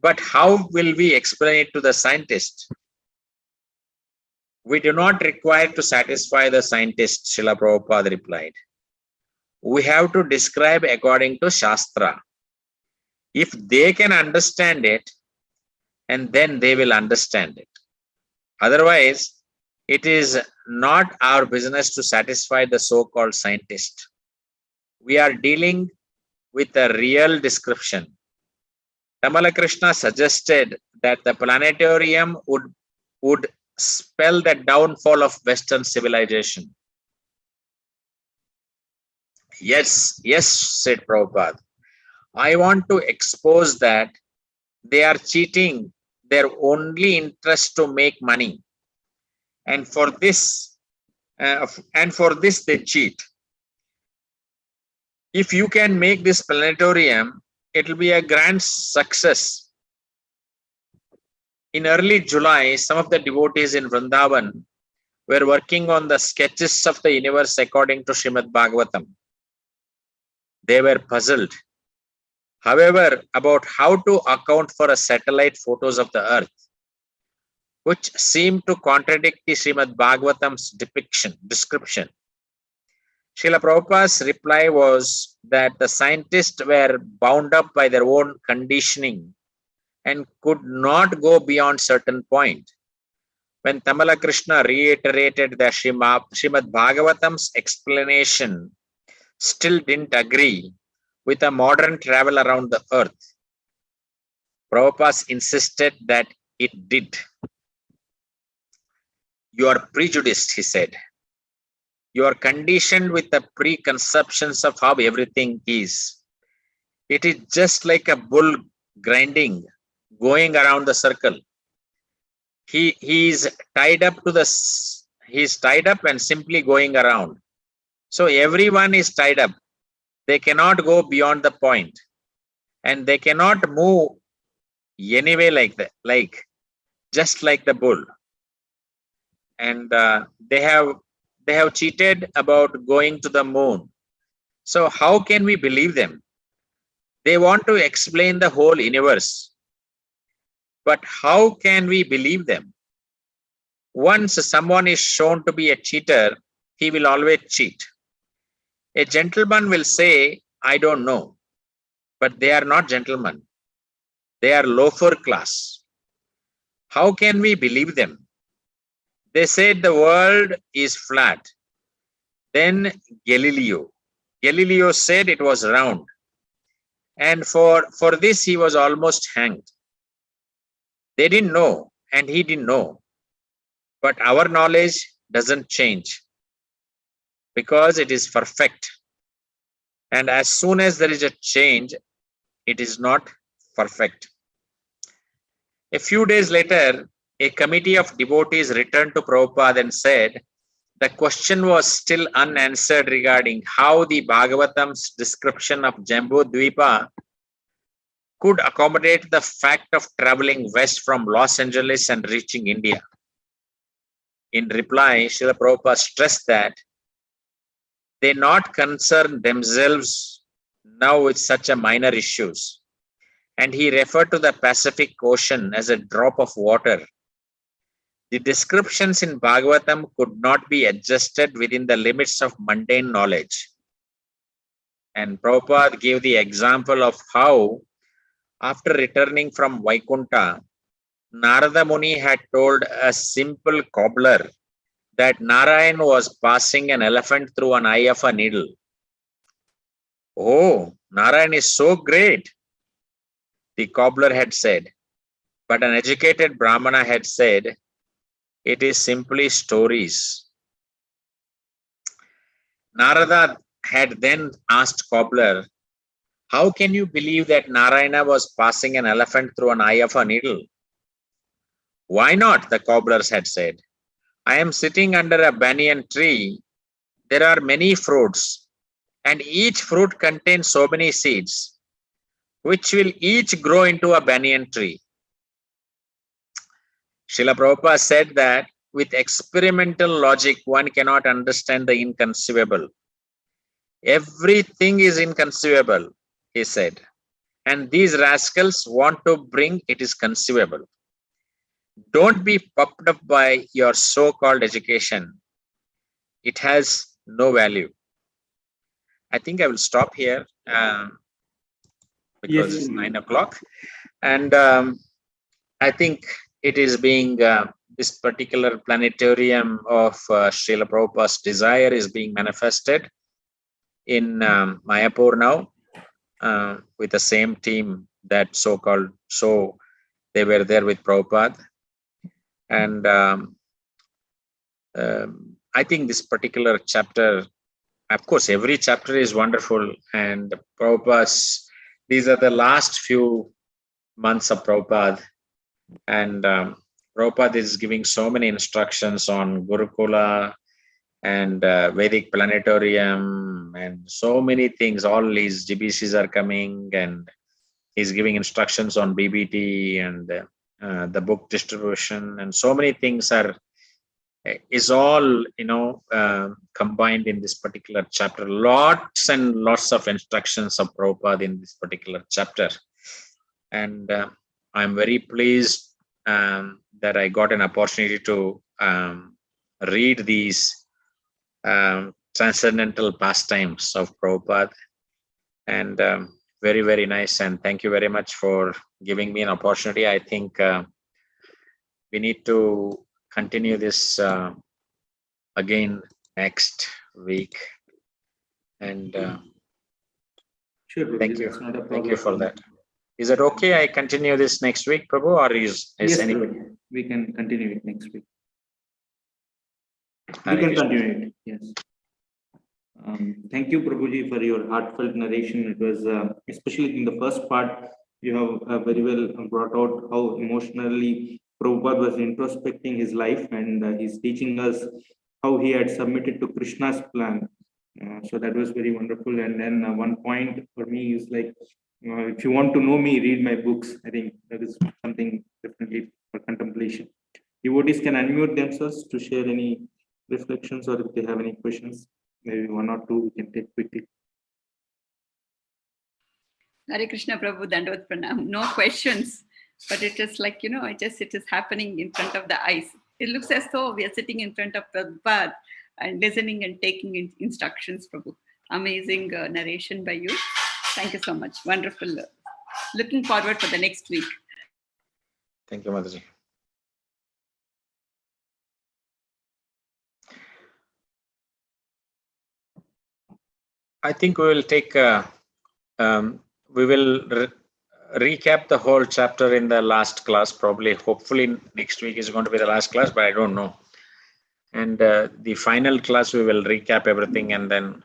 but how will we explain it to the scientist? We do not require to satisfy the scientist, Srila Prabhupada replied. We have to describe according to Shastra. If they can understand it, and then they will understand it. Otherwise, It is not our business to satisfy the so-called scientist. We are dealing with a real description. Tamala Krishna suggested that the planetarium would spell the downfall of Western civilization. Yes, yes, said Prabhupada. I want to expose that they are cheating their only interest to make money. And for this they cheat. If you can make this planetarium, it will be a grand success. In early July, some of the devotees in Vrindavan were working on the sketches of the universe according to Srimad Bhagavatam. They were puzzled, however, about how to account for a satellite photos of the earth, which seemed to contradict the Srimad Bhagavatam's description. Srila Prabhupada's reply was that the scientists were bound up by their own conditioning and could not go beyond certain point. When Tamala Krishna reiterated that Srimad Bhagavatam's explanation still didn't agree with a modern travel around the earth, Prabhupada insisted that it did. You are prejudiced, he said. You are conditioned with the preconceptions of how everything is. It is just like a bull grinding, going around the circle. He's tied up and simply going around. So everyone is tied up. They cannot go beyond the point, and they cannot move anyway just like the bull. And they have cheated about going to the moon. So how can we believe them? They want to explain the whole universe. But how can we believe them? Once someone is shown to be a cheater, he will always cheat. A gentleman will say, I don't know. But they are not gentlemen. They are loafer class. How can we believe them? They said the world is flat. Then Galileo said it was round. And for this he was almost hanged. They didn't know, and he didn't know. But our knowledge doesn't change because it is perfect. And as soon as there is a change, it is not perfect. A few days later, a committee of devotees returned to Prabhupada and said, the question was still unanswered regarding how the Bhagavatam's description of Jambu Dvipa could accommodate the fact of traveling west from Los Angeles and reaching India. In reply, Srila Prabhupada stressed that they not concern themselves now with such a minor issues. And he referred to the Pacific Ocean as a drop of water. The descriptions in Bhagavatam could not be adjusted within the limits of mundane knowledge. And Prabhupada gave the example of how, after returning from Vaikuntha, Narada Muni had told a simple cobbler that Narayan was passing an elephant through an eye of a needle. Oh, Narayan is so great, the cobbler had said. But an educated Brahmana had said, it is simply stories. Narada had then asked cobbler, how can you believe that Narayana was passing an elephant through an eye of a needle? Why not? The cobblers had said. I am sitting under a banyan tree. There are many fruits, and each fruit contains so many seeds, which will each grow into a banyan tree. Srila Prabhupada said that with experimental logic, one cannot understand the inconceivable. Everything is inconceivable, he said, and these rascals want to bring it is conceivable. Don't be puffed up by your so-called education. It has no value. I think I will stop here because it's 9 o'clock. And I think it is being this particular planetarium of Srila Prabhupada's desire is being manifested in Mayapur now, with the same team that so-called, they were there with Prabhupada. And I think this particular chapter, of course, every chapter is wonderful, and Prabhupada's, these are the last few months of Prabhupada, and Prabhupada is giving so many instructions on Gurukula and Vedic planetarium and so many things. All these GBCs are coming, and he's giving instructions on BBT and the book distribution, and so many things is all, combined in this particular chapter. Lots and lots of instructions of Prabhupada in this particular chapter. And I'm very pleased that I got an opportunity to read these transcendental pastimes of Prabhupada. And very, very nice. And thank you very much for giving me an opportunity. I think we need to continue this again next week. And sure, thank you. That's not a problem. Thank you for that. Is it okay I continue this next week, Prabhu, or is yes, anybody? Prabhu. We can continue it next week. Hare We can Krishna. continue it, yes. Thank you, Prabhuji, for your heartfelt narration. It was, especially in the first part, you have very well brought out how emotionally Prabhupada was introspecting his life, and he's teaching us how he had submitted to Krishna's plan. So that was very wonderful. And then one point for me is like, if you want to know me, read my books. I think that is something definitely for contemplation. Devotees can unmute themselves to share any reflections, or if they have any questions, maybe one or two we can take quickly. Hare Krishna Prabhu, Dandavat Pranam. No questions, but it is like, it is happening in front of the eyes. It looks as though we are sitting in front of Prabhupada and listening and taking instructions, Prabhu. Amazing narration by you. Thank you so much. Wonderful. Looking forward for the next week. Thank you, Mataji. I think we will take, we will recap the whole chapter in the last class, probably. Hopefully next week is going to be the last class, but I don't know. And the final class, we will recap everything, and then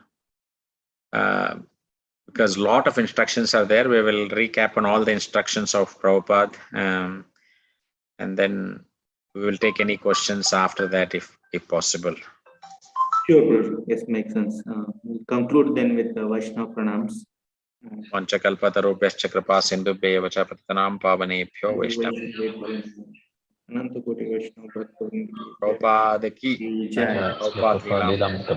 because a lot of instructions are there, we will recap on all the instructions of Prabhupada, and then we will take any questions after that if possible. Sure, yes, makes sense. We'll conclude then with the Vaishnava pranams. Vanchakalpatarubhyascha kripa sindhubhyev cha patanam pavanebhyo Vaishnava. Ananta Koti Vaishnava Bhakta Prabhupada ki Jai. Prabhupada Lilamritha.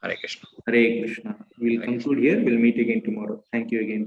Hare Krishna. Hare Krishna. We'll conclude here. We'll meet again tomorrow. Thank you again.